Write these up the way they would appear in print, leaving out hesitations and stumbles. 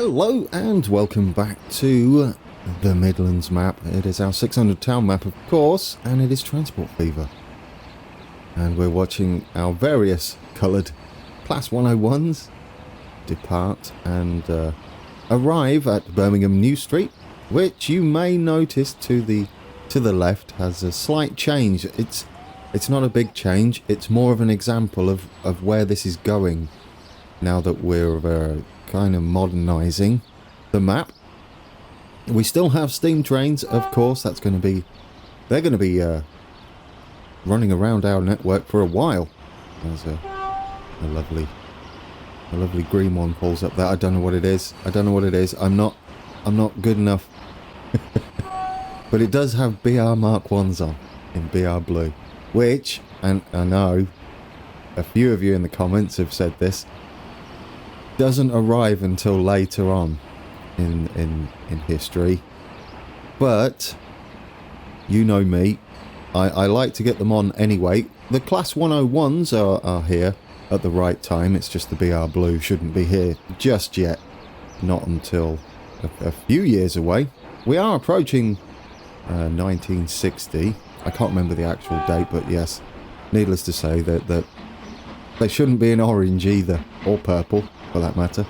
Hello and welcome back to the Midlands map. It is our 600 town map, of course, and it is Transport Fever. And we're watching our various coloured Class 101s depart and arrive at Birmingham New Street, which you may notice to the left has a slight change. It's not a big change, it's more of an example of where this is going now that we're kind of modernising the map. We still have steam trains, of course. They're going to be running around our network for a while. There's a lovely green one pulls up there. I don't know what it is. I'm not good enough. But it does have BR Mark 1s on in BR blue, which, and I know a few of you in the comments have said this, doesn't arrive until later on in history. But you know me, I like to get them on anyway. The Class 101s are here at the right time. It's just the BR blue shouldn't be here just yet, not until a few years away. We are approaching 1960. I can't remember the actual date, but yes, needless to say that they shouldn't be in orange either, or purple for that matter.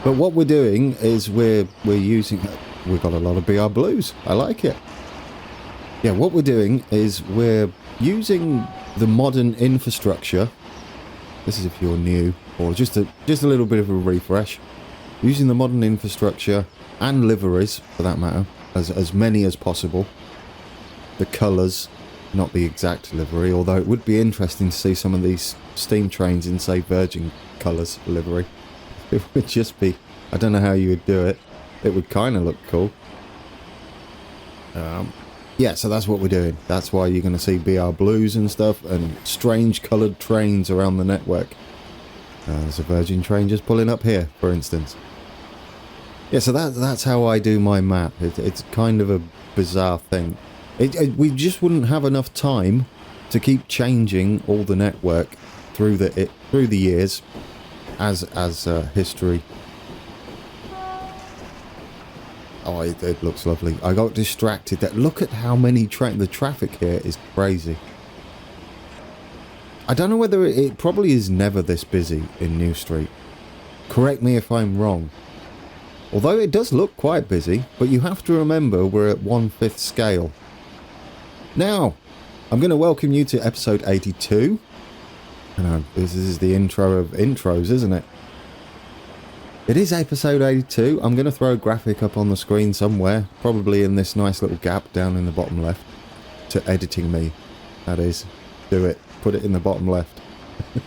But what we're doing is we've got a lot of BR blues. I like it. Yeah, what we're doing is we're using the modern infrastructure. This is if you're new, or just a little bit of a refresh. Using the modern infrastructure and liveries, for that matter, as many as possible. The colours, not the exact livery, although it would be interesting to see some of these steam trains in, say, Virgin colours livery. It would just be, I don't know how you would do it. It would kind of look cool. Yeah, so that's what we're doing. That's why you're going to see BR blues and stuff, and strange coloured trains around the network. There's a Virgin train just pulling up here, for instance. Yeah, so that's how I do my map. It's kind of a bizarre thing. We just wouldn't have enough time to keep changing all the network through the years as history. Oh, it looks lovely. I got distracted. Look at how many the traffic here is crazy. I don't know whether it probably is never this busy in New Street. Correct me if I'm wrong. Although it does look quite busy, but you have to remember we're at 1/5 scale. Now, I'm going to welcome you to episode 82. This is the intro of intros, isn't it? It is episode 82. I'm going to throw a graphic up on the screen somewhere, probably in this nice little gap down in the bottom left. To editing me, that is. Do it. Put it in the bottom left.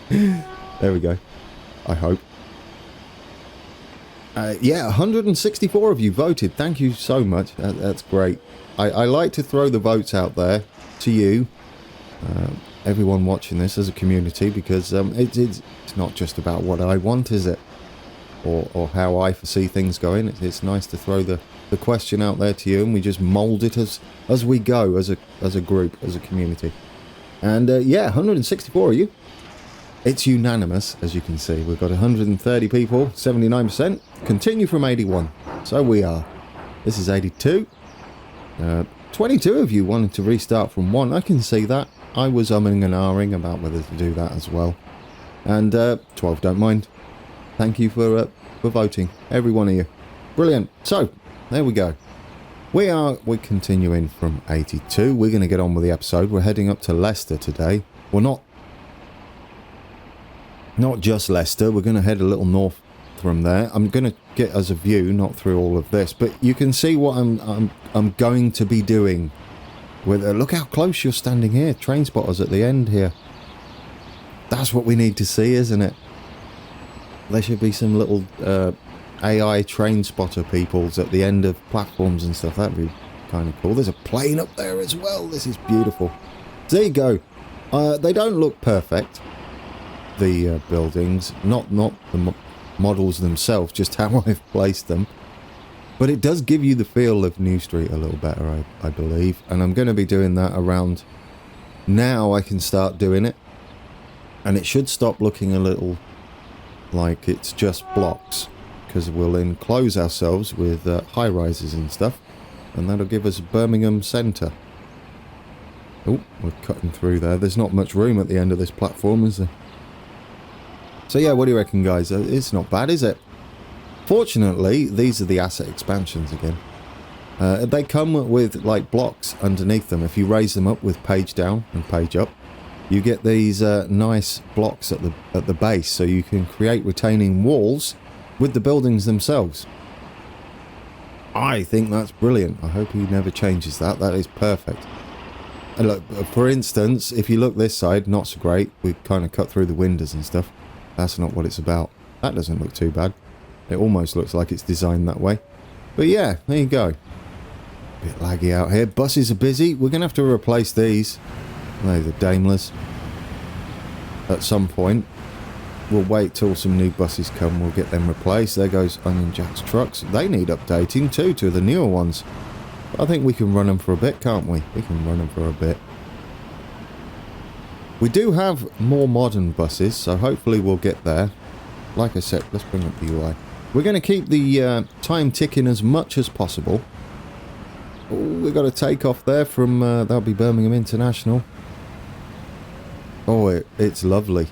There we go. I hope. Yeah, 164 of you voted. Thank you so much. That's great. I like to throw the votes out there to you, everyone watching this as a community, because it's not just about what I want, is it? Or how I foresee things going. It's nice to throw the question out there to you, and we just mould it as we go, as a group, as a community. And yeah, 164 of you. It's unanimous, as you can see. We've got 130 people, 79%. Continue from 81. So we are. This is 82. 22 of you wanted to restart from 1. I can see that. I was umming and ahhing about whether to do that as well. And 12 don't mind. Thank you for voting, every one of you. Brilliant. So, there we go. We're continuing from 82. We're going to get on with the episode. We're heading up to Leicester today. Well, not just Leicester. We're going to head a little north from there. I'm going to get us a view, not through all of this, but you can see what I'm going to be doing. Look how close you're standing here. Train spotters at the end here. That's what we need to see, isn't it? There should be some little AI train spotter peoples at the end of platforms and stuff. That'd be kind of cool. There's a plane up there as well. This is beautiful. There you go. They don't look perfect, the buildings, not the models themselves, just how I've placed them, but it does give you the feel of New Street a little better, I believe, and I'm going to be doing that around now. I can start doing it, and it should stop looking a little like it's just blocks, because we'll enclose ourselves with high rises and stuff, and that'll give us Birmingham Centre. Oh, we're cutting through there. There's not much room at the end of this platform, is there? So yeah, what do you reckon, guys? It's not bad, is it? Fortunately, these are the asset expansions again. They come with like blocks underneath them. If you raise them up with page down and page up, you get these nice blocks at the base, so you can create retaining walls with the buildings themselves. I think that's brilliant. I hope he never changes that. That is perfect. And look, for instance, if you look this side, not so great. We kind of cut through the windows and stuff. That's not what it's about. That doesn't look too bad. It almost looks like it's designed that way. But yeah, there you go. Bit laggy out here. Buses are busy. We're going to have to replace these. They're the Daimlers. At some point. We'll wait till some new buses come. We'll get them replaced. There goes Onion Jack's trucks. They need updating too, to the newer ones. But I think we can run them for a bit, can't we? We can run them for a bit. We do have more modern buses, so hopefully we'll get there. Like I said, let's bring up the UI. We're going to keep the time ticking as much as possible. Oh, we've got a takeoff there from, that'll be Birmingham International. Oh, it's lovely.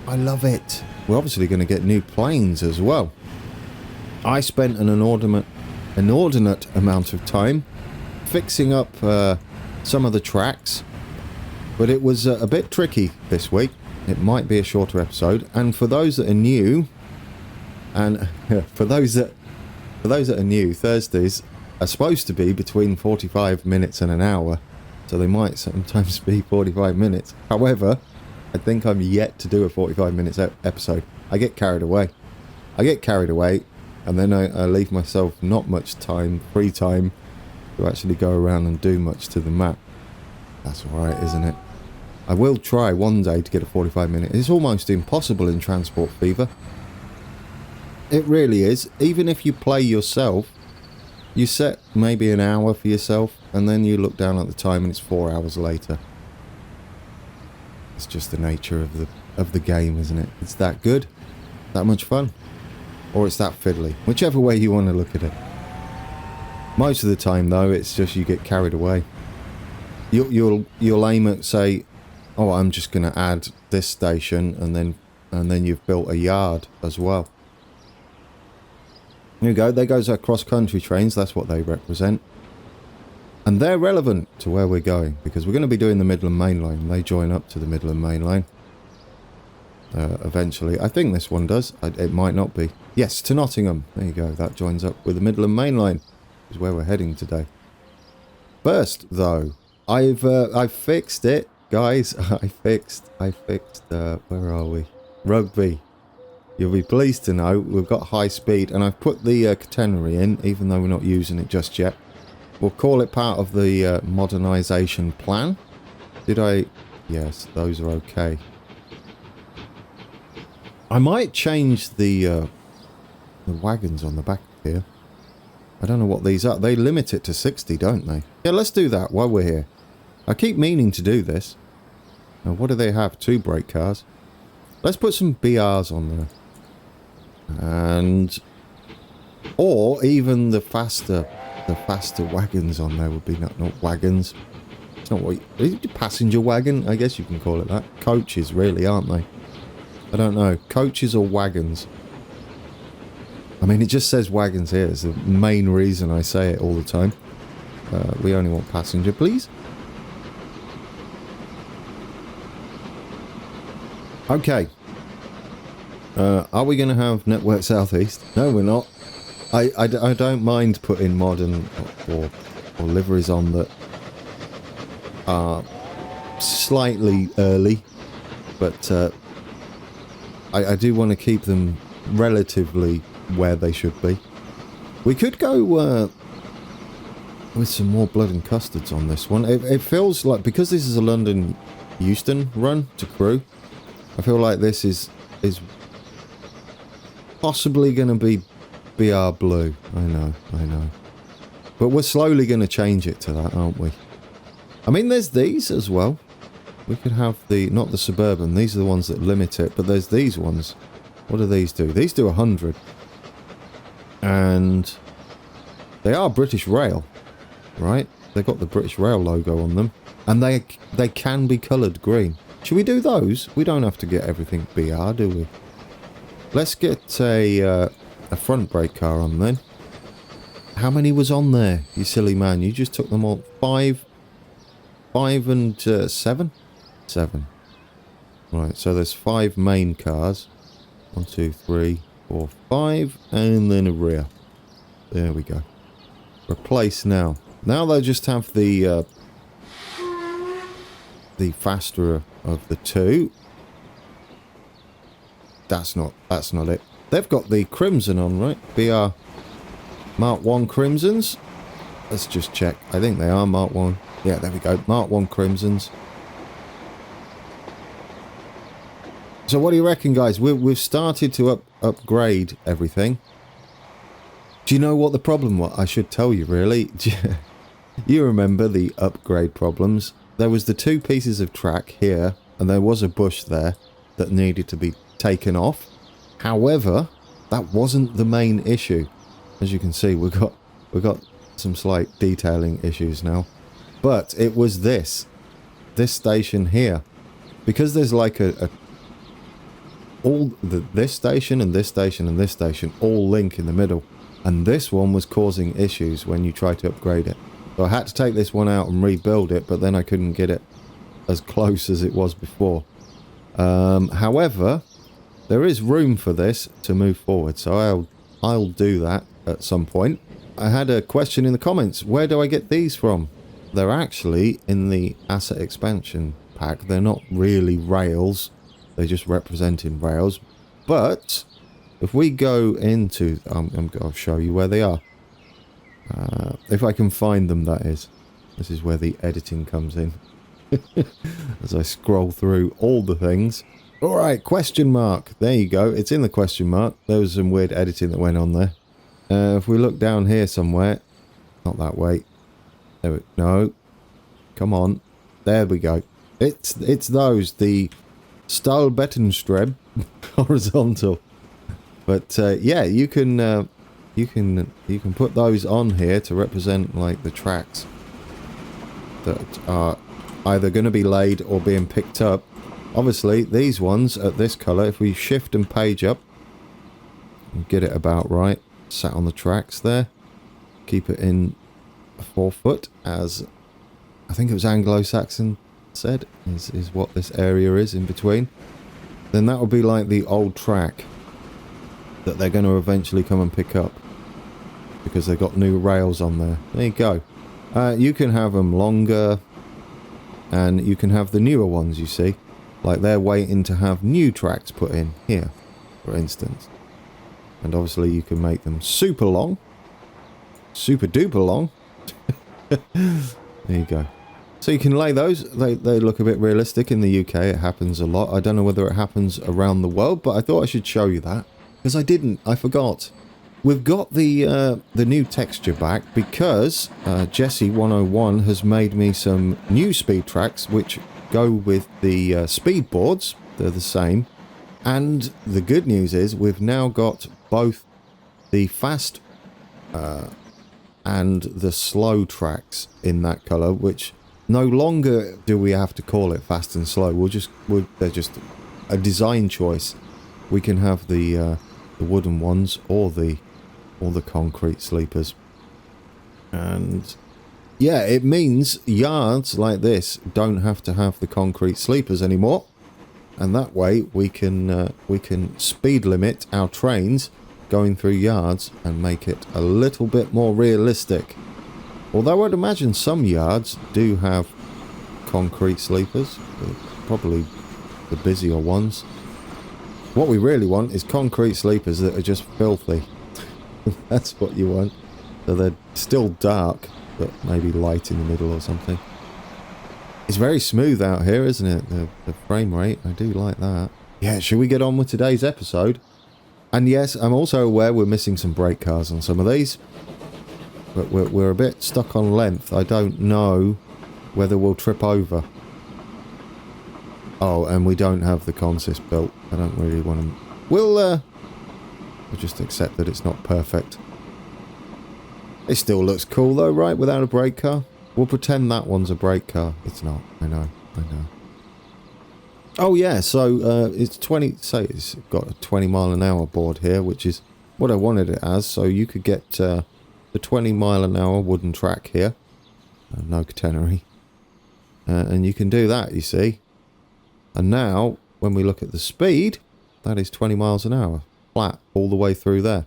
I love it. We're obviously going to get new planes as well. I spent an inordinate amount of time fixing up some of the tracks, but it was a bit tricky this week. It might be a shorter episode, and for those that are new, and for those that are new, Thursdays are supposed to be between 45 minutes and an hour, so they might sometimes be 45 minutes. However, I think I'm yet to do a 45 minutes episode. I get carried away, and then I leave myself not much time, free time, to actually go around and do much to the map. That's alright, isn't it? I will try one day to get a 45 minute. It's almost impossible in Transport Fever. It really is. Even if you play yourself, you set maybe an hour for yourself, and then you look down at the time and it's 4 hours later. It's just the nature of the game, isn't it? It's that good, that much fun, or it's that fiddly, whichever way you want to look at it. Most of the time, though, it's just you get carried away. You'll aim at, say, oh, I'm just going to add this station, and then you've built a yard as well. There you go. There goes our cross-country trains. That's what they represent. And they're relevant to where we're going, because we're going to be doing the Midland Main Line. They join up to the Midland Main Line eventually. I think this one does. It might not be. Yes, to Nottingham. There you go. That joins up with the Midland Main Line, is where we're heading today. First, though, I've fixed it, guys. I fixed. Where are we? Rugby. You'll be pleased to know we've got high speed, and I've put the catenary in, even though we're not using it just yet. We'll call it part of the Modernization plan. Did I? Yes, those are okay. I might change the wagons on the back here. I don't know what these are. They limit it to 60, don't they? Yeah, let's do that while we're here. I keep meaning to do this. Now, what do they have? 2 brake cars. Let's put some BRs on there. And... or even the faster wagons on there would be not wagons. It's not what... passenger wagon? I guess you can call it that. Coaches, really, aren't they? I don't know. Coaches or wagons? I mean, it just says wagons here. It's the main reason I say it all the time. We only want passenger, please. Okay. Are we going to have Network Southeast? No, we're not. I don't mind putting modern or liveries on that are slightly early, but I do want to keep them relatively where they should be. We could go with some more blood and custards on this one. It feels like, because this is a London Euston run to Crewe, I feel like this is possibly going to be BR Blue. I know. But we're slowly going to change it to that, aren't we? I mean, there's these as well. We could have not the Suburban. These are the ones that limit it. But there's these ones. What do these do? These do 100. And they are British Rail, right? They've got the British Rail logo on them. And they can be coloured green. Should we do those? We don't have to get everything BR, do we? Let's get a front brake car on then. How many was on there, you silly man? You just took them all. 5 and 7? 7. Right, so there's 5 main cars. 1, 2, 3, 4, 5, and then a rear. There we go. Replace now. Now they'll just have the faster of the two. That's not it. They've got the crimson on, right? BR Mark 1 crimsons. Let's just check. I think they are Mark 1. Yeah, there we go. Mark 1 crimsons. So what do you reckon, guys? We've started to upgrade everything. Do you know what the problem was? I should tell you, really. You remember the upgrade problems. There was the 2 pieces of track here, and there was a bush there that needed to be taken off. However, that wasn't the main issue. As you can see, we've got some slight detailing issues now. But it was this station here. Because there's like this station and this station and this station all link in the middle. And this one was causing issues when you try to upgrade it. So I had to take this one out and rebuild it, but then I couldn't get it as close as it was before. However, there is room for this to move forward, so I'll do that at some point. I had a question in the comments. Where do I get these from? They're actually in the asset expansion pack. They're not really rails. They're just representing rails. But if we go into... I'll show you where they are. If I can find them, that is. This is where the editing comes in. As I scroll through all the things. Alright, question mark. There you go. It's in the question mark. There was some weird editing that went on there. If we look down here somewhere. Not that way. No. Come on. There we go. It's those. The Stahlbettenstreb horizontal. But yeah, you can put those on here to represent like the tracks that are either going to be laid or being picked up. Obviously, these ones at this colour, if we shift and page up and get it about right, sat on the tracks there, keep it in a 4 foot, as I think it was Anglo-Saxon said, is what this area is in between. Then that would be like the old track that they're going to eventually come and pick up because they've got new rails on there. There you go. You can have them longer and you can have the newer ones, you see. Like they're waiting to have new tracks put in here, for instance. And obviously you can make them super long. Super duper long. There you go. So you can lay those. They look a bit realistic in the UK. It happens a lot. I don't know whether it happens around the world, but I thought I should show you that. Because I didn't. I forgot. We've got the new texture back because Jesse101 has made me some new speed tracks which go with the speed boards. They're the same. And the good news is we've now got both the fast and the slow tracks in that colour, which no longer do we have to call it fast and slow. They're just a design choice. We can have the wooden ones or the concrete sleepers. And yeah, it means yards like this don't have to have the concrete sleepers anymore. And that way we can speed limit our trains going through yards and make it a little bit more realistic. Although I'd imagine some yards do have concrete sleepers, probably the busier ones. What we really want is concrete sleepers that are just filthy. That's what you want. So they're still dark, but maybe light in the middle or something. It's very smooth out here, isn't it? The frame rate, I do like that. Yeah, should we get on with today's episode? And yes, I'm also aware we're missing some brake cars on some of these. But we're a bit stuck on length. I don't know whether we'll trip over. Oh, and we don't have the consist built. I don't really want to... we'll just accept that it's not perfect. It still looks cool though, right? Without a brake car. We'll pretend that one's a brake car. It's not. I know. Oh yeah, so it's 20. Say it's got a 20-mile-an-hour board here, which is what I wanted it as. So you could get the 20-mile-an-hour wooden track here, no catenary, and you can do that. You see. And now, when we look at the speed, that is 20 miles an hour, flat all the way through there.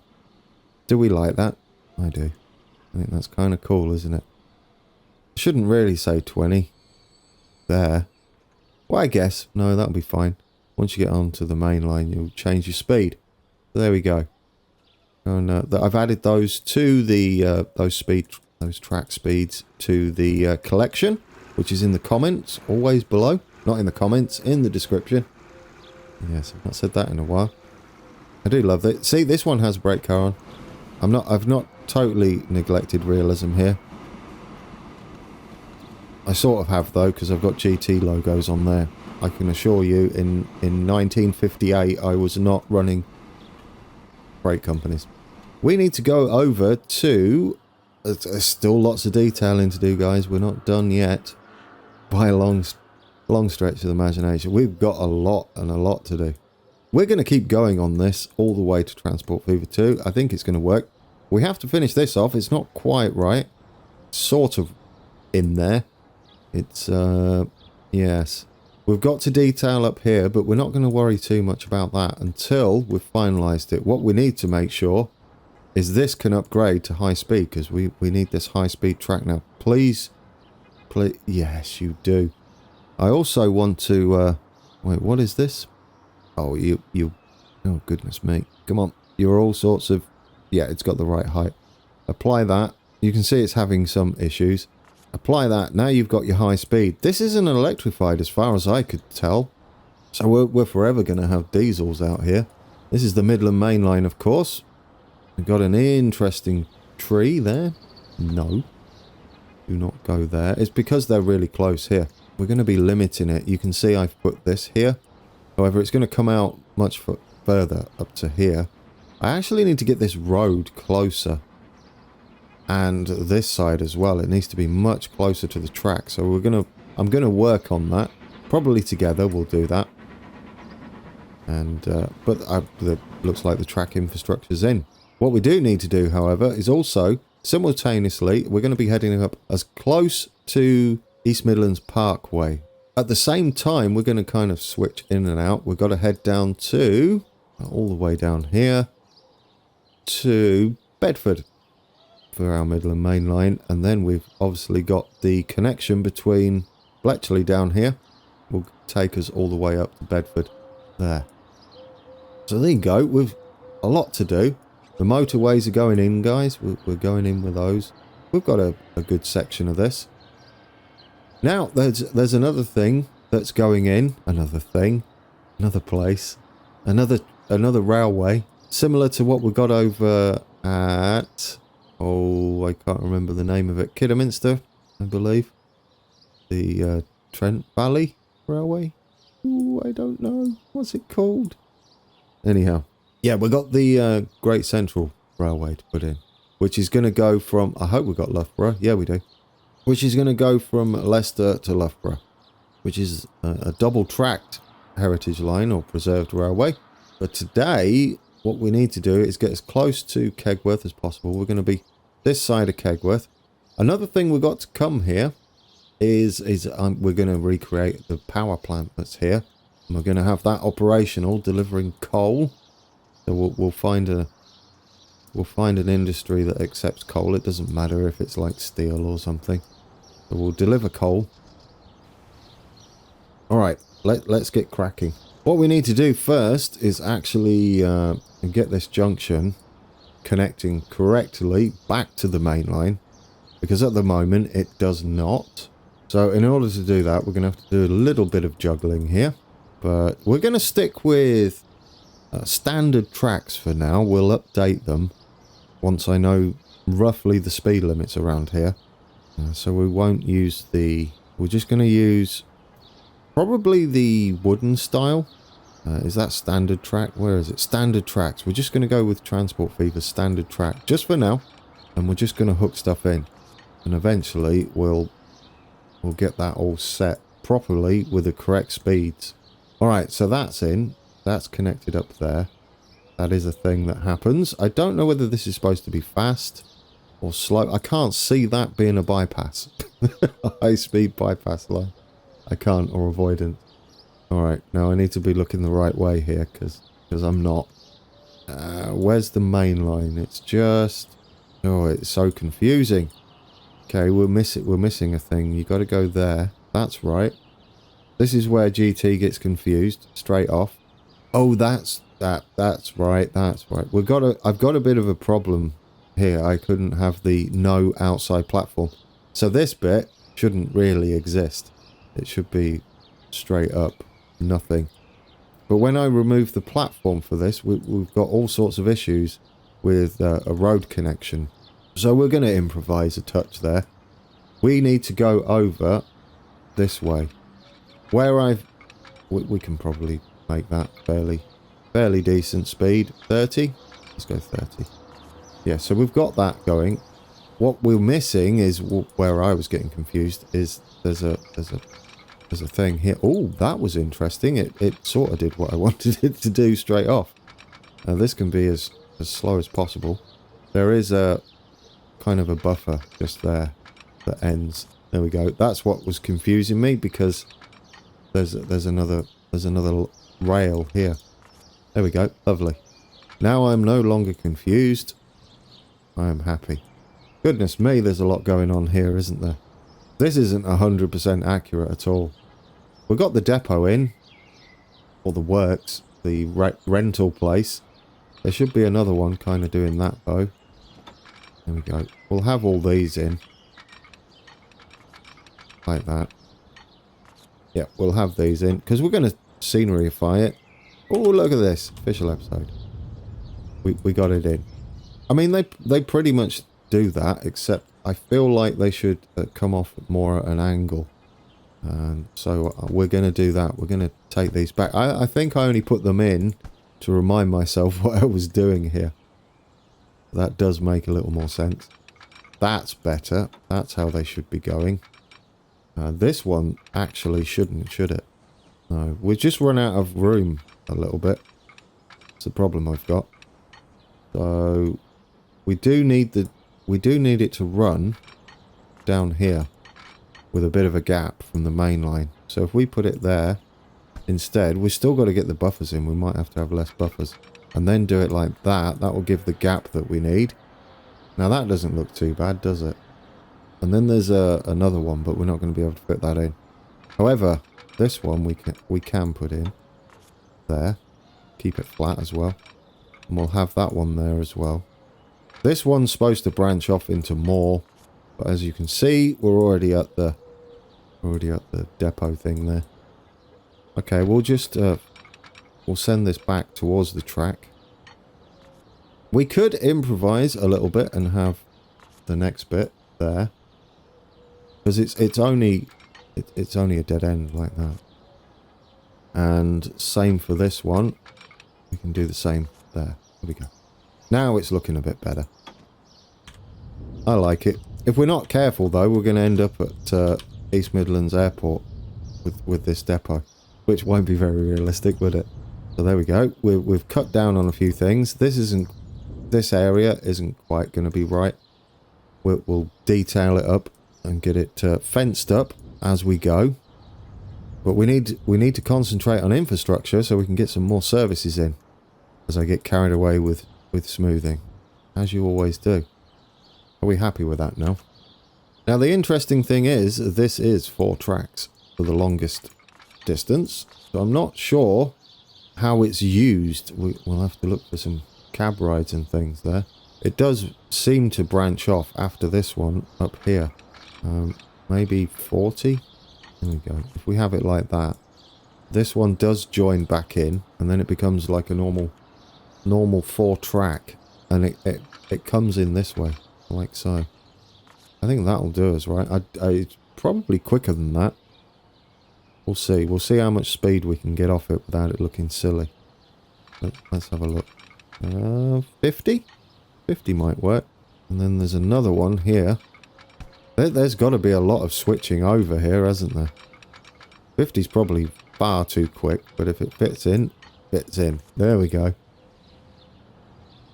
Do we like that? I do. I think that's kind of cool, isn't it? Shouldn't really say 20 there. Well, I guess. No, that'll be fine. Once you get onto the main line, you'll change your speed. So there we go. And I've added those to the those track speeds to the collection, which is in the comments, always below. Not in the comments, in the description. Yes, I've not said that in a while. I do love that. See, this one has a brake car on. I've not totally neglected realism here. I sort of have though, because I've got GT logos on there. I can assure you, in 1958, I was not running brake companies. We need to go over to... There's still lots of detailing to do, guys. We're not done yet. By a long stretch of the imagination. We've got a lot to do. We're going to keep going on this all the way to Transport Fever 2. I think it's going to work. We have to finish this off. It's not quite right. Sort of in there. It's, yes. We've got to detail up here, but we're not going to worry too much about that until we've finalised it. What we need to make sure is this can upgrade to high speed, because we need this high speed track now. Please, yes, you do. I also want to, wait, what is this? Oh, oh, goodness me. Come on. You're all sorts of, yeah, it's got the right height. Apply that. You can see it's having some issues. Apply that. Now you've got your high speed. This isn't electrified as far as I could tell. So we're forever going to have diesels out here. This is the Midland Main Line, of course. We've got an interesting tree there. No. Do not go there. It's because they're really close here. We're going to be limiting it. You can see I've put this here. However, it's going to come out much further up to here. I actually need to get this road closer. And this side as well. It needs to be much closer to the track. So I'm going to work on that. Probably together we'll do that. And but it looks like the track infrastructure's in. What we do need to do, however, is also simultaneously we're going to be heading up as close to East Midlands Parkway. At the same time, we're going to kind of switch in and out. We've got to head down to, all the way down here, to Bedford for our Midland Main Line. And then we've obviously got the connection between Bletchley down here. Will take us all the way up to Bedford there. So there you go. We've a lot to do. The motorways are going in, guys. We're going in with those. We've got a good section of this. Now, there's another thing that's going in. Another thing. Another place. Another railway. Similar to what we got over at... Oh, I can't remember the name of it. Kidderminster, I believe. The Trent Valley Railway. Ooh, I don't know. What's it called? Anyhow. Yeah, we got the Great Central Railway to put in. Which is going to go from... I hope we got Loughborough. Yeah, we do. Which is going to go from Leicester to Loughborough. Which is a double-tracked heritage line or preserved railway. But today, what we need to do is get as close to Kegworth as possible. We're going to be this side of Kegworth. Another thing we've got to come here is we're going to recreate the power plant that's here. And we're going to have that operational, delivering coal. So we'll find an industry that accepts coal. It doesn't matter if it's like steel or something. So we'll deliver coal. All right, let's get cracking. What we need to do first is actually get this junction connecting correctly back to the main line, because at the moment it does not. So in order to do that, we're going to have to do a little bit of juggling here. But we're going to stick with standard tracks for now. We'll update them once I know roughly the speed limits around here. So we won't use the... We're just going to use probably the wooden style. Is that standard track? Where is it? Standard tracks. We're just going to go with Transport Fever standard track just for now, and we're just going to hook stuff in, and eventually we'll get that all set properly with the correct speeds. All right, so that's in. That's connected up there. That is a thing that happens. I don't know whether this is supposed to be fast or slow. I can't see that being a bypass, a high-speed bypass line. I can't, or avoidance. Alright, now I need to be looking the right way here, because I'm not. Where's the main line? It's just... Oh, it's so confusing. Okay, we're missing a thing. You got to go there. That's right. This is where GT gets confused, straight off. Oh, that's right, that's right. I've got a bit of a problem here. I couldn't have the no outside platform. So this bit shouldn't really exist. It should be straight up. Nothing. But when I remove the platform for this, we've got all sorts of issues with a road connection. So we're going to improvise a touch there. We need to go over this way. Where we can probably make that fairly decent speed. 30? Let's go 30. Yeah, so we've got that going. What we're missing is where I was getting confused is there's a thing here. Oh, that was interesting. It sort of did what I wanted it to do straight off. Now this can be as slow as possible. There is a kind of a buffer just there that ends. There we go. That's what was confusing me, because there's another rail here. There we go. Lovely. Now I'm no longer confused. I am happy. Goodness me, there's a lot going on here, isn't there? This isn't 100% accurate at all. We've got the depot in, or the works, the rental place. There should be another one kind of doing that though. There we go. We'll have all these in. Like that. Yeah, we'll have these in, because we're going to sceneryify it. Oh, look at this. Official episode. We got it in. I mean, they pretty much do that, except I feel like they should come off more at an angle. And so we're going to do that. We're going to take these back. I think I only put them in to remind myself what I was doing here. That does make a little more sense. That's better. That's how they should be going. This one actually shouldn't, should it? No, we've just run out of room a little bit. It's a problem I've got. So we do need it to run down here with a bit of a gap from the main line. So if we put it there instead, we've still got to get the buffers in. We might have to have less buffers. And then do it like that. That will give the gap that we need. Now that doesn't look too bad, does it? And then there's another one, but we're not going to be able to fit that in. However, this one we can put in there. Keep it flat as well. And we'll have that one there as well. This one's supposed to branch off into more, but as you can see, we're already at the depot thing there. Okay, we'll just we'll send this back towards the track. We could improvise a little bit and have the next bit there, because it's only a dead end like that. And same for this one. We can do the same there. There we go. Now it's looking a bit better. I like it. If we're not careful though, we're going to end up at East Midlands Airport with this depot, which won't be very realistic, would it? So there we go. We've cut down on a few things. This area isn't quite going to be right. We'll detail it up and get it fenced up as we go. But we need to concentrate on infrastructure so we can get some more services in. As I get carried away with smoothing, as you always do. Are we happy with that now? Now the interesting thing is, this is 4 tracks for the longest distance. So I'm not sure how it's used. We'll have to look for some cab rides and things there. It does seem to branch off after this one up here. Maybe 40? There we go. If we have it like that, this one does join back in, and then it becomes like a normal 4 track, and it comes in this way, like so. I think that'll do us, right? It's probably quicker than that. We'll see. We'll see how much speed we can get off it without it looking silly. Let's have a look. 50? 50 might work. And then there's another one here. There's got to be a lot of switching over here, hasn't there? 50's probably far too quick, but if it fits in, fits in. There we go.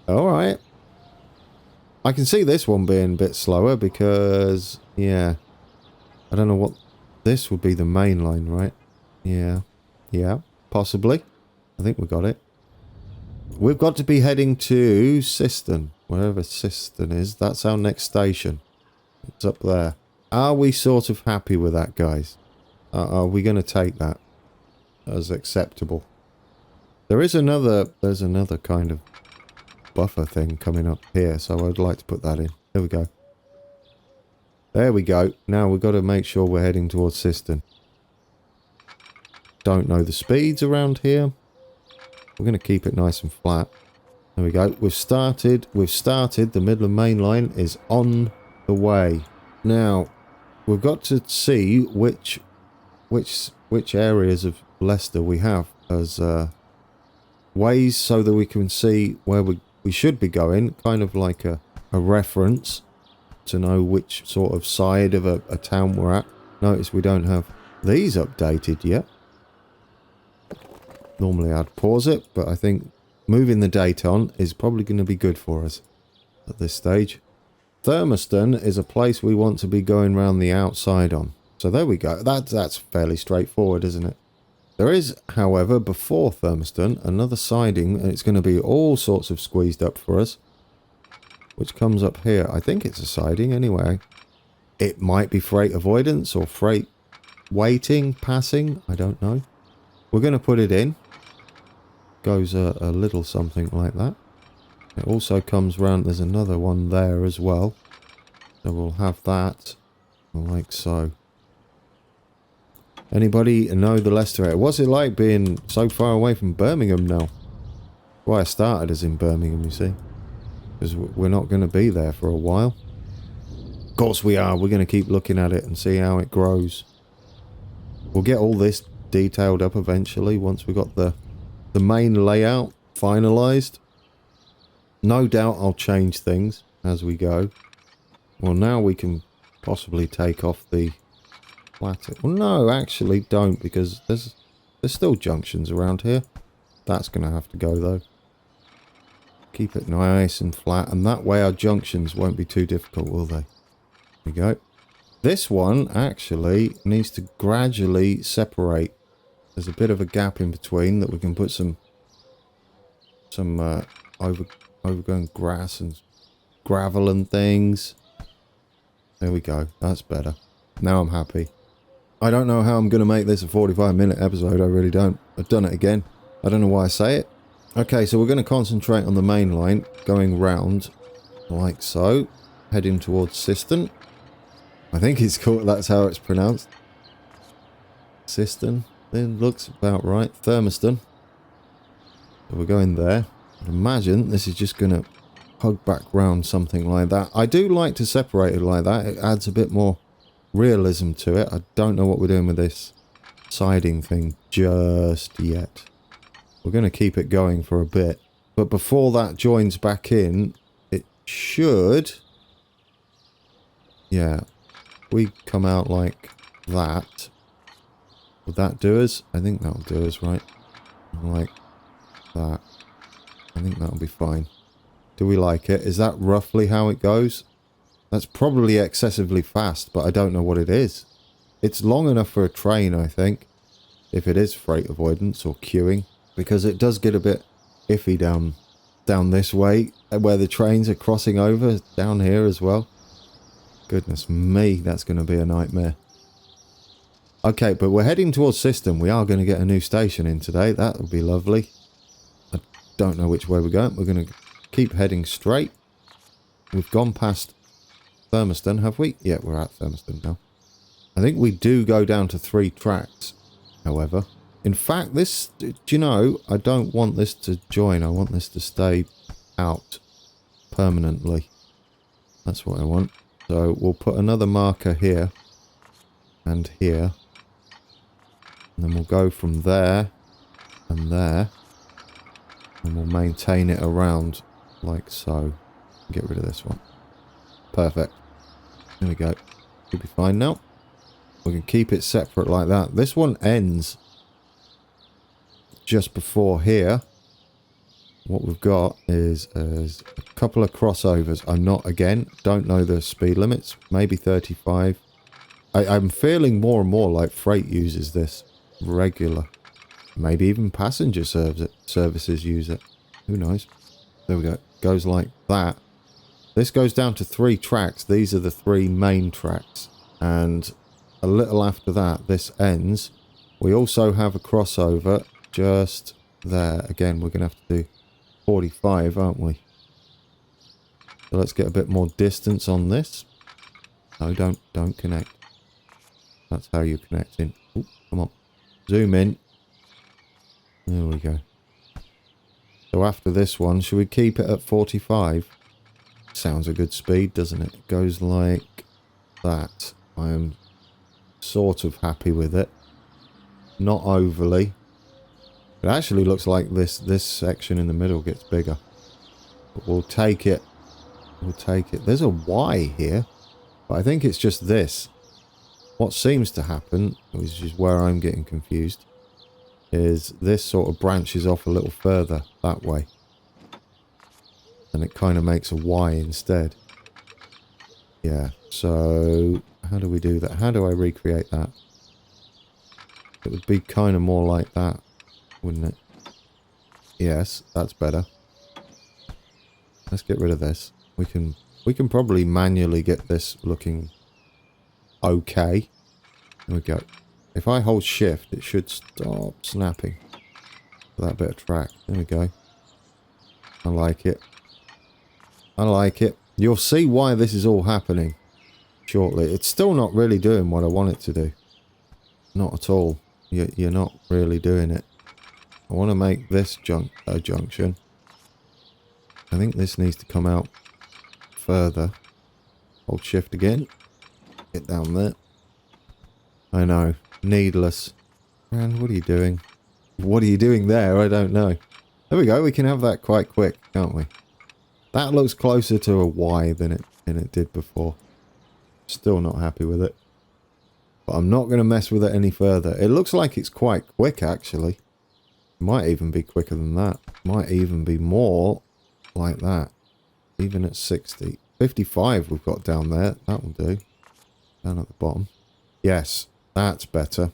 Alright. I can see this one being a bit slower because, yeah. I don't know what... This would be the main line, right? Yeah. Yeah, possibly. I think we got it. We've got to be heading to Syston. Wherever Syston is, that's our next station. It's up there. Are we sort of happy with that, guys? Are we going to take that as acceptable? There's another kind of buffer thing coming up here, so I'd like to put that in. There we go. There we go. Now we've got to make sure we're heading towards Syston. Don't know the speeds around here. We're going to keep it nice and flat. There we go. We've started. The Midland Main Line is on the way. Now, we've got to see which areas of Leicester we have as ways so that we can see where we should be going. Kind of like a reference to know which sort of side of a town we're at. Notice we don't have these updated yet. Normally I'd pause it, but I think moving the date on is probably going to be good for us at this stage. Thermiston is a place we want to be going round the outside on. So there we go. That's fairly straightforward, isn't it? There is, however, before Thermiston, another siding, and it's going to be all sorts of squeezed up for us, which comes up here. I think it's a siding anyway. It might be freight avoidance or freight waiting, passing. I don't know. We're going to put it in. Goes a little something like that. It also comes round. There's another one there as well. So we'll have that like so. Anybody know the Leicester area? What's it like being so far away from Birmingham now? Why I started as in Birmingham, you see. Because we're not going to be there for a while. Of course we are. We're going to keep looking at it and see how it grows. We'll get all this detailed up eventually once we've got the main layout finalised. No doubt I'll change things as we go. Well, now we can possibly take off the plateau. Well, no, actually don't, because there's still junctions around here. That's going to have to go, though. Keep it nice and flat, and that way our junctions won't be too difficult, will they? There we go. This one actually needs to gradually separate. There's a bit of a gap in between that we can put some overgrown grass and gravel and things. There we go. That's better. Now I'm happy. I don't know how I'm going to make this a 45-minute episode. I really don't. I've done it again. I don't know why I say it. Okay, so we're going to concentrate on the main line, going round like so, heading towards Syston. I think it's called, that's how it's pronounced. Syston. It looks about right. Thermiston. So we're going there. I'd imagine this is just going to hug back round something like that. I do like to separate it like that. It adds a bit more realism to it. I don't know what we're doing with this siding thing just yet. We're going to keep it going for a bit. But before that joins back in, it should... Yeah. We come out like that. Would that do us? I think that'll do us, right? Like that. I think that'll be fine. Do we like it? Is that roughly how it goes? That's probably excessively fast, but I don't know what it is. It's long enough for a train, I think. If it is freight avoidance or queuing. Because it does get a bit iffy down this way. Where the trains are crossing over. Down here as well. Goodness me, that's going to be a nightmare. Okay, but we're heading towards Syston. We are going to get a new station in today. That would be lovely. I don't know which way we're going. We're going to keep heading straight. We've gone past Thermiston, have we? Yeah, we're at Thermiston now. I think we do go down to 3 tracks, however. In fact, this, do you know, I don't want this to join. I want this to stay out permanently. That's what I want. So we'll put another marker here and here. And then we'll go from there and there. And we'll maintain it around like so. Get rid of this one. Perfect. There we go. Should be fine now. We can keep it separate like that. This one ends just before here. What we've got is a couple of crossovers. Don't know the speed limits. Maybe 35. I'm feeling more and more like freight uses this regular. Maybe even passenger services use it. Who knows? There we go. Goes like that. This goes down to 3 tracks. These are the 3 main tracks. And a little after that, this ends. We also have a crossover just there. Again, we're going to have to do 45, aren't we? So let's get a bit more distance on this. No, don't connect. That's how you connect in. Ooh, come on. Zoom in. There we go. So after this one, should we keep it at 45? Sounds a good speed, doesn't it? It goes like that. I am sort of happy with it. Not overly. It actually looks like this section in the middle gets bigger. But we'll take it. We'll take it. There's a Y here. But I think it's just this. What seems to happen, which is where I'm getting confused, is this sort of branches off a little further that way. And it kind of makes a Y instead. Yeah, so how do we do that? How do I recreate that? It would be kind of more like that, wouldn't it? Yes, that's better. Let's get rid of this. We can probably manually get this looking okay. There we go. If I hold shift, it should stop snapping. For that bit of track. There we go. I like it. I like it. You'll see why this is all happening shortly. It's still not really doing what I want it to do. Not at all. You're not really doing it. I want to make this junction. I think this needs to come out further. Hold shift again. Get down there. I know. Needless. Man, what are you doing? What are you doing there? I don't know. There we go. We can have that quite quick, can't we? That looks closer to a Y than it did before. Still not happy with it. But I'm not going to mess with it any further. It looks like it's quite quick, actually. Might even be quicker than that. Might even be more like that. Even at 60. 55 we've got down there. That will do. Down at the bottom. Yes, that's better.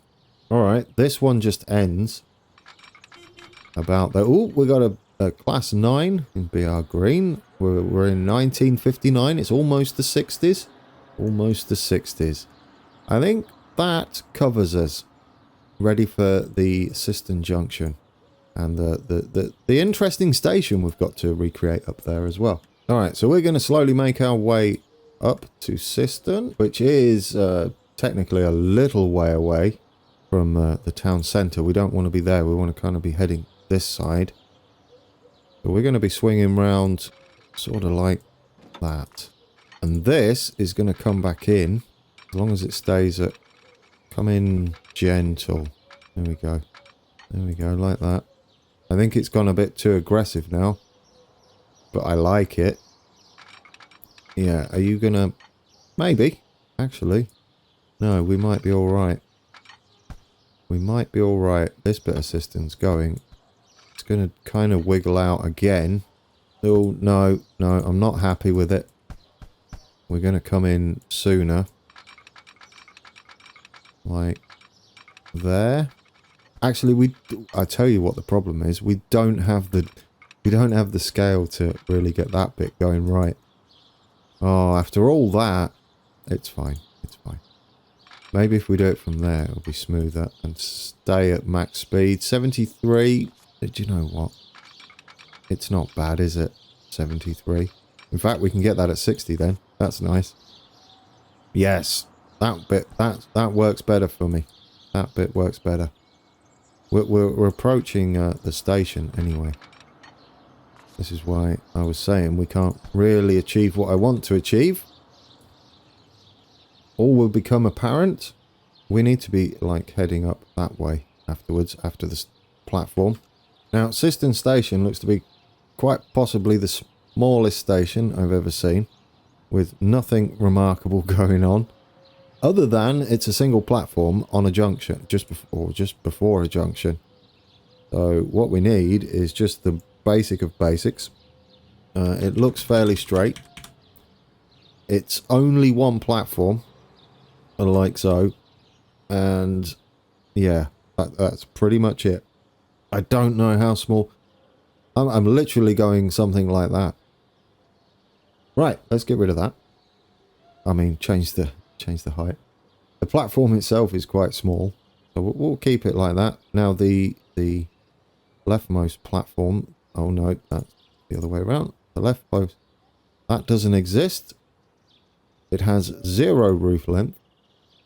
Alright, this one just ends about there. Oh, we got a class 9 in BR green. We're in 1959. It's almost the 60s. Almost the 60s. I think that covers us. Ready for the Syston Junction. And the interesting station we've got to recreate up there as well. Alright, so we're going to slowly make our way up to Sisseton, which is technically a little way away from the town centre. We don't want to be there. We want to kind of be heading this side. So we're going to be swinging round sort of like that. And this is going to come back in, as long as it stays at... Come in gentle. There we go. There we go, like that. I think it's gone a bit too aggressive now. But I like it. Yeah, are you going to... Maybe, actually. No, we might be alright. We might be alright. This bit of Syston's going. It's going to kind of wiggle out again. Oh, no, no, I'm not happy with it. We're going to come in sooner. Like there. Actually, I tell you what the problem is. We don't have the scale to really get that bit going right. Oh, after all that, it's fine. It's fine. Maybe if we do it from there, it'll be smoother and stay at max speed. 73. Do you know what? It's not bad, is it? 73. In fact, we can get that at 60 then. That's nice. Yes. That bit, that works better for me. That bit works better. We're approaching the station anyway. This is why I was saying we can't really achieve what I want to achieve. All will become apparent. We need to be like heading up that way. afterwards, after the platform. Now, Syston Station looks to be quite possibly the smallest station I've ever seen, with nothing remarkable going on, other than it's a single platform on a junction, just before a junction. So what we need is just the basic of basics. It looks fairly straight. It's only one platform, like so, and yeah, that's pretty much it. I don't know how small. I'm literally going something like that. Right, let's get rid of that. I mean, change the height. The platform itself is quite small, so we'll keep it like that. Now the leftmost platform. Oh no, that's the other way around. The left post, that doesn't exist. It has 0 roof length,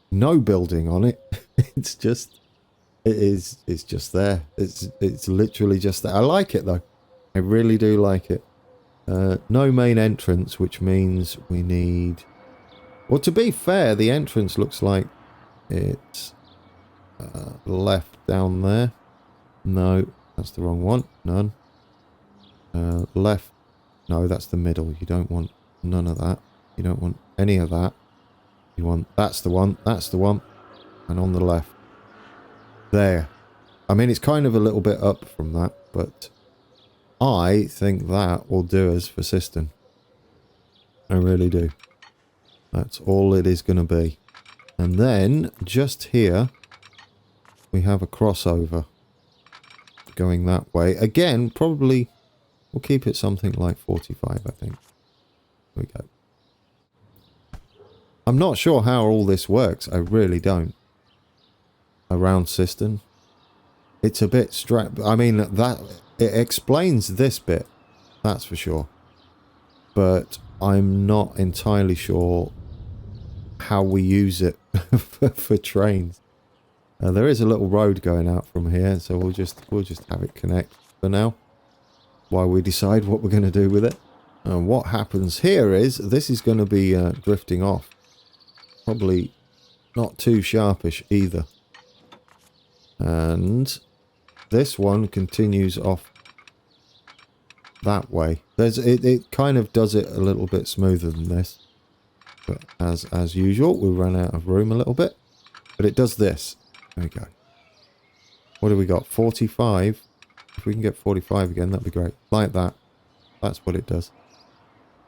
no building on it. It's just there. It's literally just there. I like it though. I really do like it. No main entrance, which means we need... Well, to be fair, the entrance looks like it's left down there. No, that's the wrong one. None. Left. No, that's the middle. You don't want none of that. You don't want any of that. You want... That's the one. That's the one. And on the left. There. I mean, it's kind of a little bit up from that, but I think that will do us for Syston. I really do. That's all it is going to be. And then, just here, we have a crossover going that way. Again, probably, we'll keep it something like 45, I think. There we go. I'm not sure how all this works. I really don't. Around Syston. It's a bit I mean, that it explains this bit, that's for sure. But I'm not entirely sure how we use it for trains. There is a little road going out from here, so we'll just have it connect for now, while we decide what we're going to do with it. And what happens here is this is going to be drifting off. Probably not too sharpish either. And this one continues off that way. It kind of does it a little bit smoother than this. But as usual, we ran out of room a little bit. But it does this. There we go. What do we got? 45. If we can get 45 again, that'd be great. Like that. That's what it does.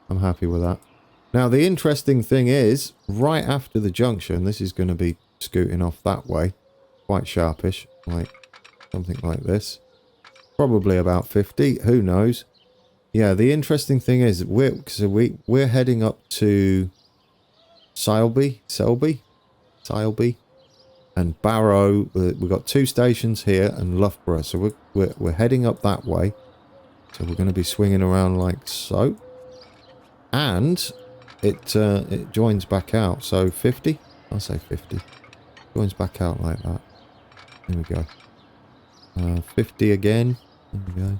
I'm happy with that. Now, the interesting thing is, right after the junction, this is going to be scooting off that way. Quite sharpish, like something like this. Probably about 50, who knows. Yeah, the interesting thing is we're heading up to Selby, and Barrow. We've got 2 stations here and Loughborough, so we're heading up that way. So we're going to be swinging around like so, and it joins back out. So 50, I'll say 50. Joins back out like that. There we go. 50 again. There we go.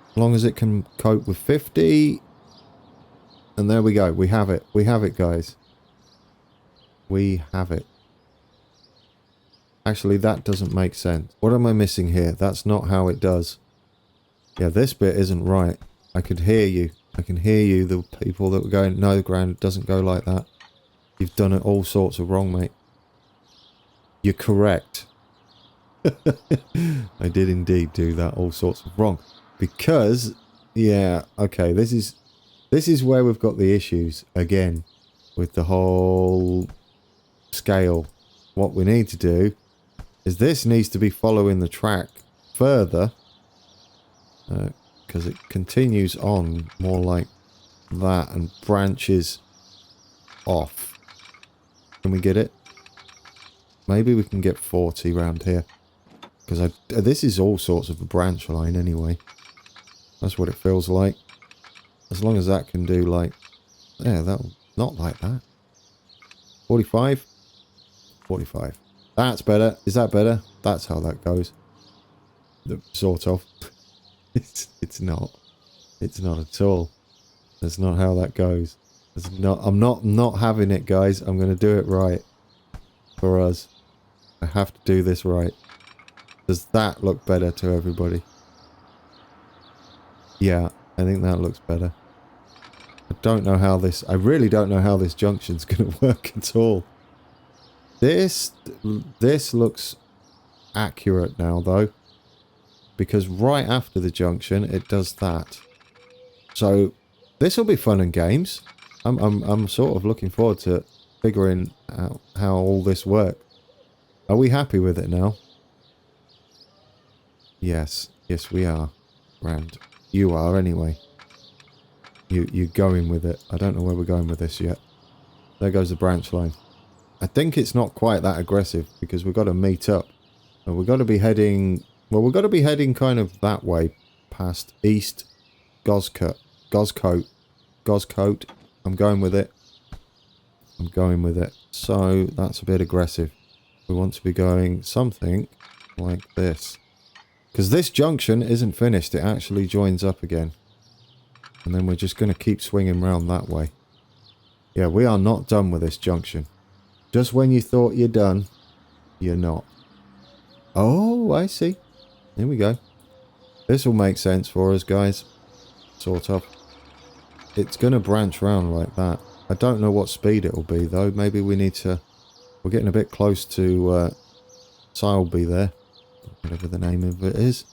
As long as it can cope with 50. And there we go. We have it. We have it, guys. We have it. Actually, that doesn't make sense. What am I missing here? That's not how it does. Yeah, this bit isn't right. I could hear you. I can hear you, the people that were going, no, the ground doesn't go like that. You've done it all sorts of wrong, mate. You're correct. I did indeed do that all sorts of wrong. Because, yeah, okay, this is where we've got the issues again with the whole scale. What we need to do is this needs to be following the track further, because it continues on more like that and branches off. Can we get it? Maybe we can get 40 round here. Because this is all sorts of a branch line anyway. That's what it feels like. As long as that can do like... Yeah, that'll... Not like that. 45? 45. That's better. Is that better? That's how that goes. Sort of. It's not. It's not at all. That's not how that goes. It's not. I'm not having it, guys. I'm going to do it right. For us. I have to do this right. Does that look better to everybody? Yeah, I think that looks better. I don't know how this... I really don't know how this junction's going to work at all. This looks accurate now, though. Because right after the junction, it does that. So, this will be fun and games. I'm sort of looking forward to figuring out how all this works. Are we happy with it now? Yes. Yes, we are. Grand. You are, anyway. You're going with it. I don't know where we're going with this yet. There goes the branch line. I think it's not quite that aggressive because we've got to meet up. And we've got to be heading... Well, we've got to be heading kind of that way. Past East Goscote. I'm going with it. I'm going with it. So, that's a bit aggressive. We want to be going something like this. Because this junction isn't finished. It actually joins up again. And then we're just going to keep swinging round that way. Yeah, we are not done with this junction. Just when you thought you're done, you're not. Oh, I see. Here we go. This will make sense for us, guys. Sort of. It's going to branch round like that. I don't know what speed it will be, though. Maybe we need to... We're getting a bit close to Selby there. Whatever the name of it is.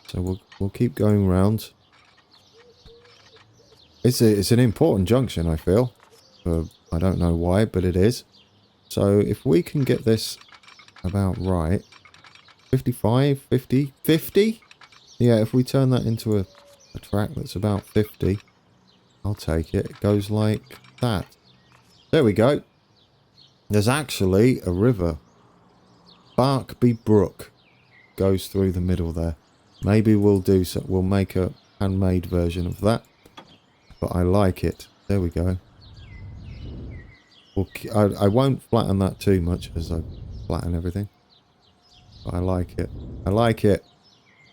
So we'll keep going round. It's an important junction, I feel. I don't know why, but it is. So if we can get this about right... 55, 50, 50? Yeah, if we turn that into a track that's about 50, I'll take it. It goes like that. There we go. There's actually a river. Barkby Brook goes through the middle there. Maybe we'll do so. We'll make a handmade version of that. But I like it. There we go. I won't flatten that too much as I flatten everything. But I like it. I like it.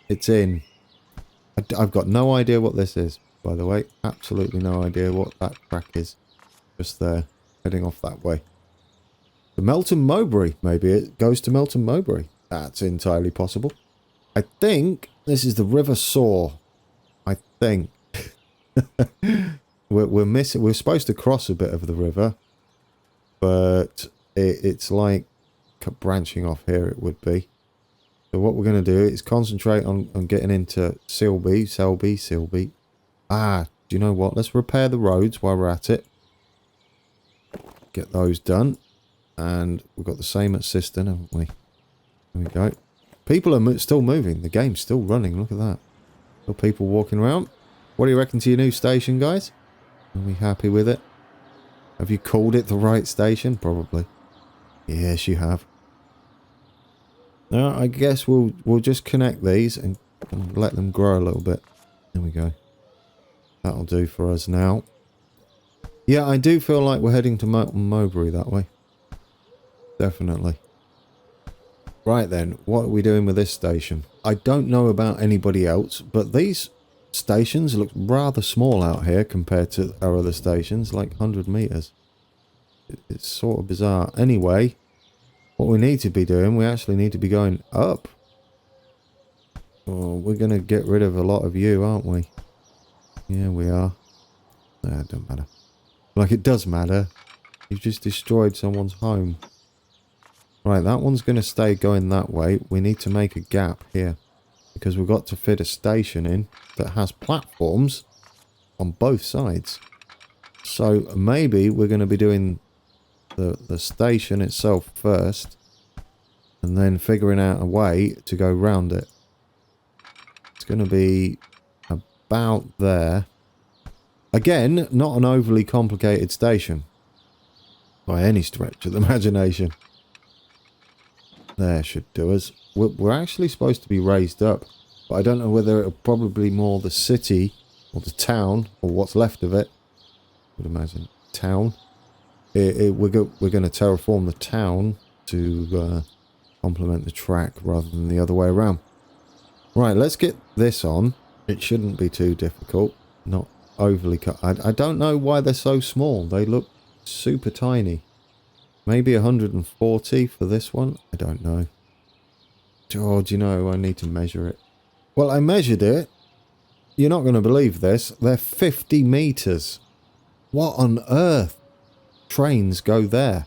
It's in. I've got no idea what this is, by the way. Absolutely no idea what that track is. Just there. Heading off that way. The Melton Mowbray. Maybe it goes to Melton Mowbray. That's entirely possible. I think this is the River Soar. I think. We're missing. We're supposed to cross a bit of the river. But it's like branching off here it would be. So what we're going to do is concentrate on getting into Selby. Ah, do you know what? Let's repair the roads while we're at it. Get those done. And we've got the same at Syston, haven't we? There we go. People are still moving. The game's still running. Look at that. Still people walking around. What do you reckon to your new station, guys? Are we happy with it? Have you called it the right station? Probably. Yes, you have. Now, I guess we'll just connect these and let them grow a little bit. There we go. That'll do for us now. Yeah, I do feel like we're heading to Mowbray that way. Definitely. Right then, what are we doing with this station? I don't know about anybody else, but these stations look rather small out here compared to our other stations, like 100 meters. It's sort of bizarre. Anyway, what we need to be doing, we actually need to be going up. Oh, we're going to get rid of a lot of you, aren't we? Yeah, we are. Nah, it don't matter. Like, it does matter. You've just destroyed someone's home. Right, that one's going to stay going that way. We need to make a gap here. Because we've got to fit a station in that has platforms on both sides. So, maybe we're going to be doing the station itself first. And then figuring out a way to go round it. It's going to be about there. Again, not an overly complicated station. By any stretch of the imagination. There should do us. We're actually supposed to be raised up. But I don't know whether it'll probably more the city or the town or what's left of it. I would imagine town. We're going to terraform the town to complement the track rather than the other way around. Right, let's get this on. It shouldn't be too difficult. Not overly cut. I don't know why they're so small. They look super tiny. Maybe 140 for this one. I don't know. Oh, do you know, I need to measure it. Well, I measured it. You're not going to believe this. They're 50 meters. What on earth? Trains go there.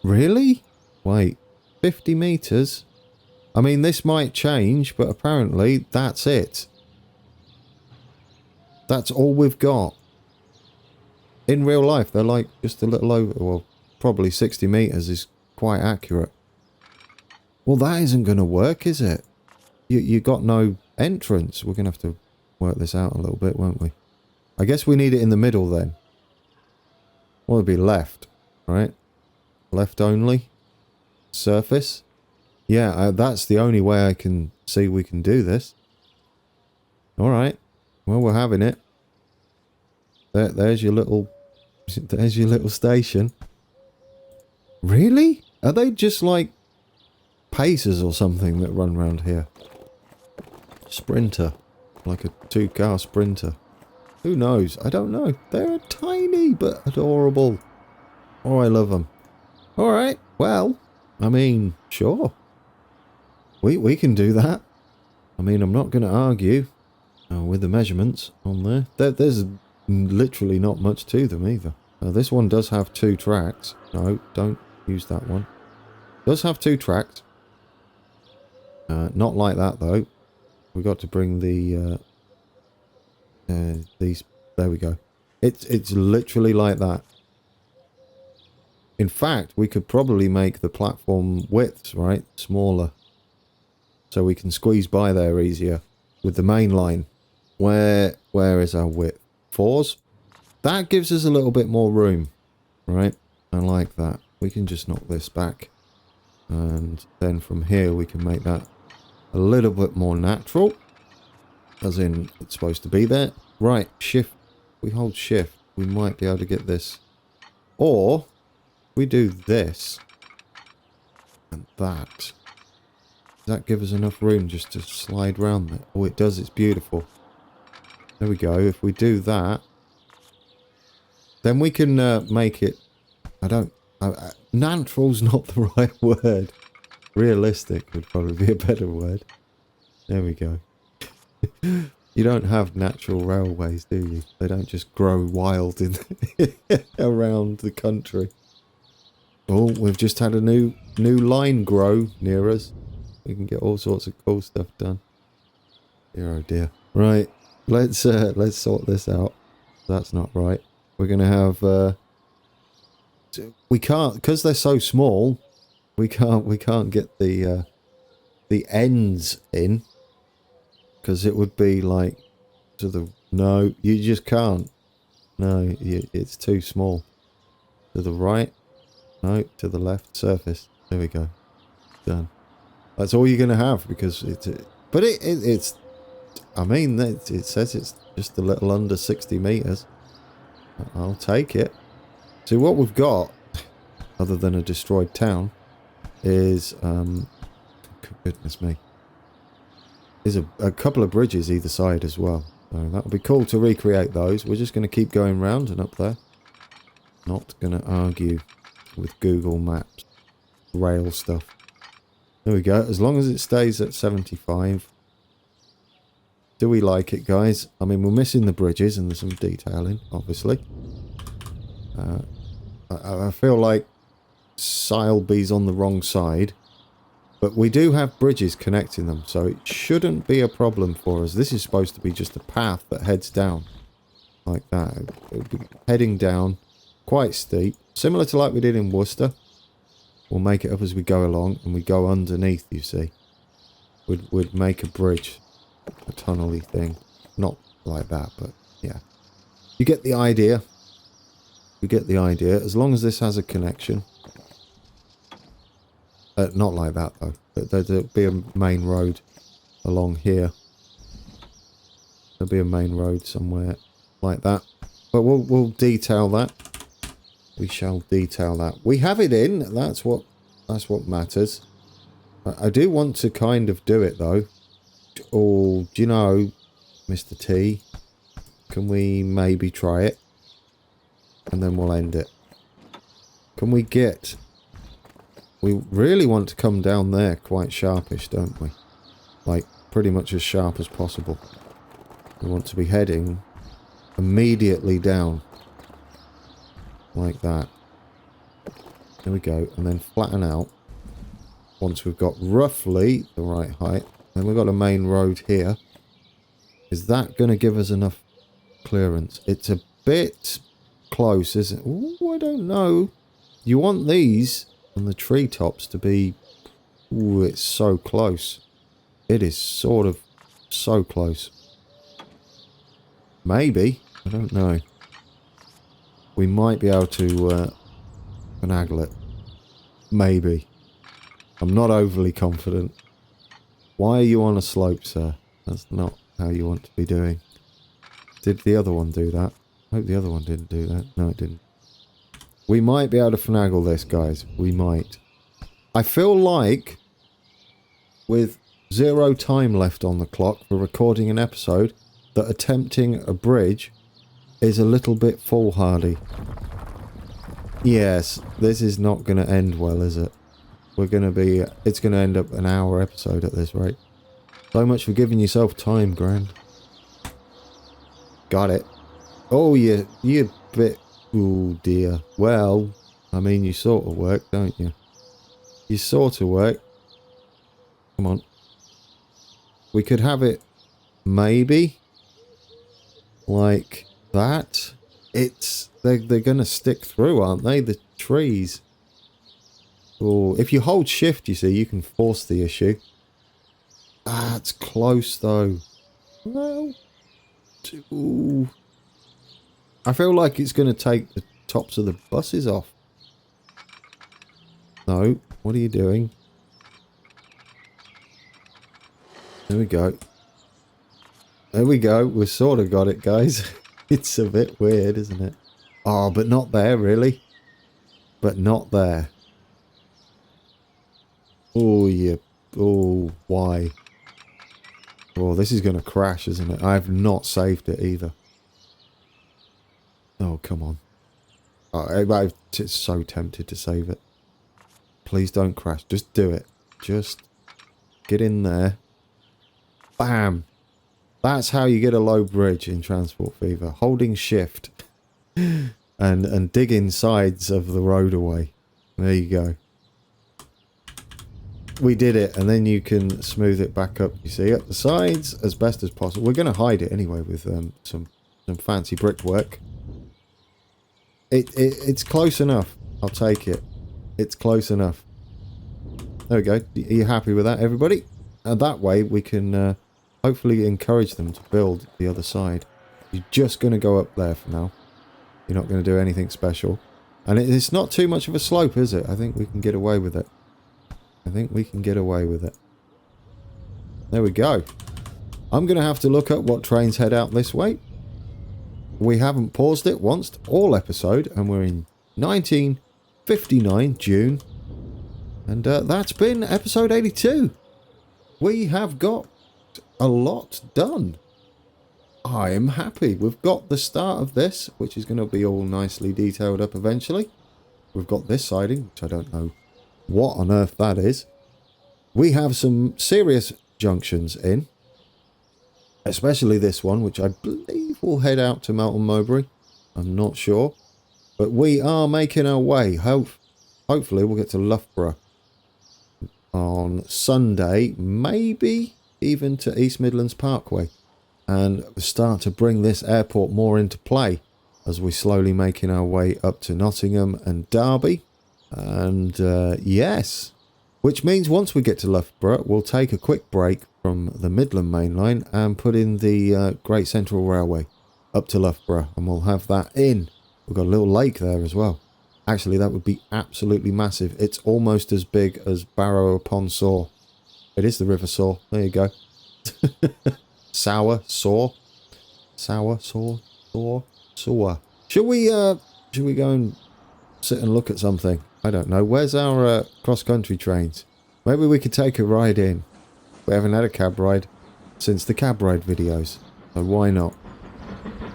Really? Wait, 50 meters? I mean, this might change, but apparently that's it. That's all we've got. In real life, they're like just a little over, well, probably 60 meters is quite accurate. Well, that isn't going to work, is it? You got no entrance. We're going to have to work this out a little bit, won't we? I guess we need it in the middle then. Well, it'd be left, right? Left only. Surface. Yeah, that's the only way I can see we can do this. Alright. Well, we're having it. There's your little station. Really? Are they just like pacers or something that run around here? Sprinter. Like a 2-car sprinter. Who knows? I don't know. They're tiny but adorable. Oh, I love them. Alright, well, I mean, sure. We can do that. I mean, I'm not going to argue with the measurements on there. There's literally not much to them either. This one does have 2 tracks. No, don't use that one. Does have 2 tracks. Not like that though. We got to bring the these. There we go. It's literally like that. In fact, we could probably make the platform widths, right, smaller, so we can squeeze by there easier with the main line. Where is our width? 4s. That gives us a little bit more room, right? I like that. We can just knock this back, and then from here we can make that a little bit more natural, as in it's supposed to be there. Right, shift. We hold shift. We might be able to get this, or we do this and that. Does that give us enough room just to slide round there? Oh, it does. It's beautiful. There we go. If we do that, then we can make it... natural's not the right word. Realistic would probably be a better word. There we go. You don't have natural railways, do you? They don't just grow wild in around the country. Oh, we've just had a new line grow near us. We can get all sorts of cool stuff done. Dear oh dear. Right, let's sort this out. That's not right. We're gonna have we can't, because they're so small, we can't get the ends in, because it would be like to the... No, you just can't. No, it's too small. To the right. No, to the left. Surface. There we go. Done. That's all you're going to have, because it's... But it's... I mean, it says it's just a little under 60 meters. I'll take it. So what we've got, other than a destroyed town, is... goodness me. Is a couple of bridges either side as well. So that would be cool to recreate those. We're just going to keep going round and up there. Not going to argue with Google Maps rail stuff. There we go. As long as it stays at 75. Do we like it, guys? I mean, we're missing the bridges and there's some detailing, obviously. I feel like Sileby's on the wrong side. But we do have bridges connecting them, so it shouldn't be a problem for us. This is supposed to be just a path that heads down. Like that. It'll be heading down, quite steep. Similar to like we did in Worcester. We'll make it up as we go along, and we go underneath, you see. We'd make a bridge. A tunnel-y thing. Not like that, but yeah. You get the idea. You get the idea. As long as this has a connection. Not like that though. There'll be a main road along here. There'll be a main road somewhere like that. But we'll detail that. We shall detail that. We have it in. That's what matters. I do want to kind of do it though. Oh, do you know, Mr. T? Can we maybe try it? And then we'll end it. can we get... We really want to come down there quite sharpish, don't we? Like, pretty much as sharp as possible. We want to be heading immediately down. Like that. There we go. And then flatten out. Once we've got roughly the right height. Then we've got a main road here. Is that going to give us enough clearance? It's a bit close, isn't it? Ooh, I don't know. You want these and the treetops to be... Ooh, it's so close. It is sort of so close. Maybe. I don't know. We might be able to finagle it. Maybe. I'm not overly confident. Why are you on a slope, sir? That's not how you want to be doing. Did the other one do that? I hope the other one didn't do that. No, it didn't. We might be able to finagle this, guys. We might. I feel like with 0 time left on the clock for recording an episode, that attempting a bridge is a little bit foolhardy. Yes, this is not going to end well, is it? We're going to be... It's going to end up an hour episode at this rate. So much for giving yourself time, Grand. Got it. Oh, you bit... Oh, dear. Well, I mean, you sort of work, don't you? You sort of work. Come on. We could have it... Maybe... Like that. It's... They're going to stick through, aren't they? The trees. Oh, if you hold shift, you see, you can force the issue. Ah, it's close, though. Well... Ooh. I feel like it's going to take the tops of the buses off. No. What are you doing? There we go. There we go. We've sort of got it, guys. It's a bit weird, isn't it? Oh, but not there, really. But not there. Oh, yeah. Oh, why? Oh, this is going to crash, isn't it? I have not saved it either. Oh, come on. Oh, I'm so tempted to save it. Please don't crash. Just do it. Just get in there. Bam. That's how you get a low bridge in Transport Fever. Holding shift. and digging sides of the road away. There you go. We did it. And then you can smooth it back up. You see, up the sides as best as possible. We're going to hide it anyway with some fancy brickwork. It's close enough. I'll take it. It's close enough. There we go. Are you happy with that, everybody? And that way we can hopefully encourage them to build the other side. You're just going to go up there for now. You're not going to do anything special. And it's not too much of a slope, is it? I think we can get away with it. I think we can get away with it. There we go. I'm going to have to look up what trains head out this way. We haven't paused it once all episode, and we're in 1959 June, and that's been episode 82. We have got a lot done. I am happy. We've got the start of this, which is going to be all nicely detailed up eventually. We've got this siding, which I don't know what on earth that is. We have some serious junctions in. Especially this one, which I believe will head out to Melton Mowbray. I'm not sure. But we are making our way. Hopefully we'll get to Loughborough on Sunday. Maybe even to East Midlands Parkway. And start to bring this airport more into play. As we're slowly making our way up to Nottingham and Derby. And yes. Which means once we get to Loughborough, we'll take a quick break from the Midland Main Line and put in the Great Central Railway up to Loughborough, and we'll have that in. We've got a little lake there as well. Actually, that would be absolutely massive. It's almost as big as Barrow upon Soar. It is the River Soar. There you go. Sour, Soar. Sour, Soar, Soar, Soar. Should we go and sit and look at something? I don't know. Where's our cross-country trains? Maybe we could take a ride in. We haven't had a cab ride since the cab ride videos. So why not?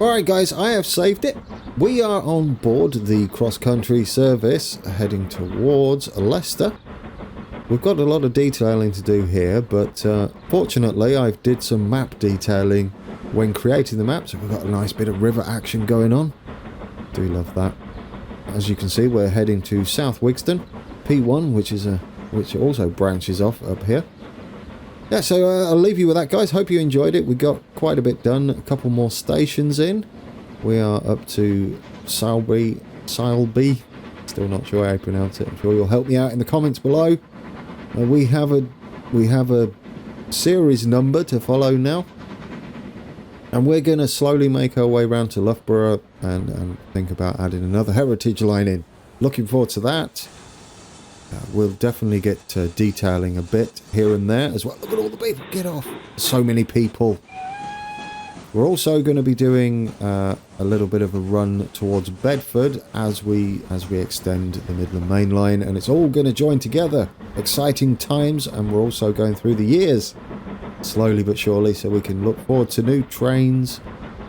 Alright guys, I have saved it. We are on board the cross-country service heading towards Leicester. We've got a lot of detailing to do here, but fortunately I did some map detailing when creating the map, so we've got a nice bit of river action going on. Do love that. As you can see, we're heading to South Wigston, P1, which also branches off up here. Yeah, so I'll leave you with that, guys. Hope you enjoyed it. We got quite a bit done. A couple more stations in. We are up to Selby. Still not sure how I pronounce it. I'm sure you'll help me out in the comments below. We have a series number to follow now, and we're going to slowly make our way around to Loughborough and think about adding another heritage line in. Looking forward to that. We'll definitely get detailing a bit here and there as well. Look at all the people. Get off. So many people. We're also going to be doing a little bit of a run towards Bedford as we extend the Midland Main Line, and it's all going to join together. Exciting times, and we're also going through the years slowly but surely, so we can look forward to new trains,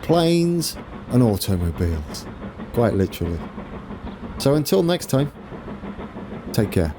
planes, and automobiles. Quite literally. So until next time, take care.